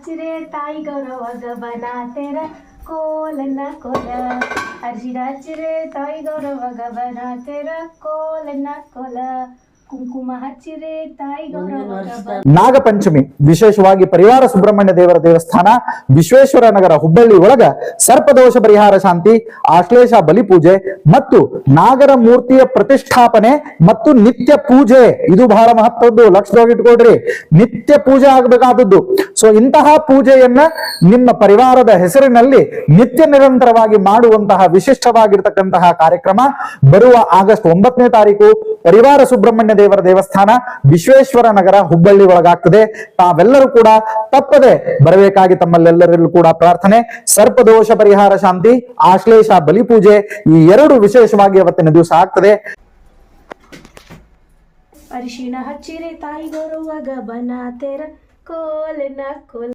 ಹಚ್ಚಿರೆ ತಾಯಿ ಗೌರವಾಗ ಬನಾತೆರ ಕೋಲನ್ನ ಕೋಲ. ಅರಿಶಿನ ಹಚ್ಚಿರೆ ತಾಯಿ ಗೌರವಾಗ ಬನಾತೆರ ಕೋಲನ್ನ ಕೋಲ. ಕುಂಕುಮ ಹಚ್ಚಿರೆ ತಾಯಿ ಗೌರವಾಗ. ನಾಗಪಂಚಮಿ ವಿಶೇಷವಾಗಿ ಪರಿವಾರ ಸುಬ್ರಹ್ಮಣ್ಯ ದೇವರ ದೇವಸ್ಥಾನ ವಿಶ್ವೇಶ್ವರ ನಗರ ಹುಬ್ಬಳ್ಳಿ ಒಳಗ ಸರ್ಪದೋಷ ಪರಿಹಾರ ಶಾಂತಿ, ಆಶ್ಲೇಷ ಬಲಿಪೂಜೆ ಮತ್ತು ನಾಗರ ಮೂರ್ತಿಯ ಪ್ರತಿಷ್ಠಾಪನೆ ಮತ್ತು ನಿತ್ಯ ಪೂಜೆ. ಇದು ಬಹಳ ಮಹತ್ವದ್ದು, ಲಕ್ಷವಾಗಿ ಇಟ್ಕೊಳ್ರಿ. ನಿತ್ಯ ಪೂಜೆ ಆಗಬೇಕಾದದ್ದು. ಸೊ ಇಂತಹ ಪೂಜೆಯನ್ನ ನಿಮ್ಮ ಪರಿವಾರದ ಹೆಸರಿನಲ್ಲಿ ನಿತ್ಯ ನಿರಂತರವಾಗಿ ಮಾಡುವಂತಹ ವಿಶಿಷ್ಟವಾಗಿರ್ತಕ್ಕಂತಹ ಕಾರ್ಯಕ್ರಮ ಬರುವ ಆಗಸ್ಟ್ 9ನೇ ತಾರೀಕು ಪರಿವಾರ ಸುಬ್ರಹ್ಮಣ್ಯ ದೇವರ ದೇವಸ್ಥಾನ ವಿಶ್ವೇಶ್ವರ ನಗರ ಹುಬ್ಬಳ್ಳಿ ಒಳಗಾಗ್ತದೆ. ತಾವೆಲ್ಲರೂ ಕೂಡ ತಪ್ಪದೆ ಬರಬೇಕಾಗಿ ತಮ್ಮಲ್ಲೆಲ್ಲರಲ್ಲೂ ಕೂಡ ಪ್ರಾರ್ಥನೆ. ಸರ್ಪದೋಷ ಪರಿಹಾರ ಶಾಂತಿ, ಆಶ್ಲೇಷ ಬಲಿಪೂಜೆ ಈ ಎರಡು ವಿಶೇಷವಾಗಿ ಅವತ್ತಿನ ದಿವಸ ಆಗ್ತದೆ. ಅರಿಶಿನ ಹಚ್ಚಿರೆ ತಾಯಿ ಗೌರವಾಗ ಬನಾತೆರ ಕೋಲನ್ನ ಕೋಲ.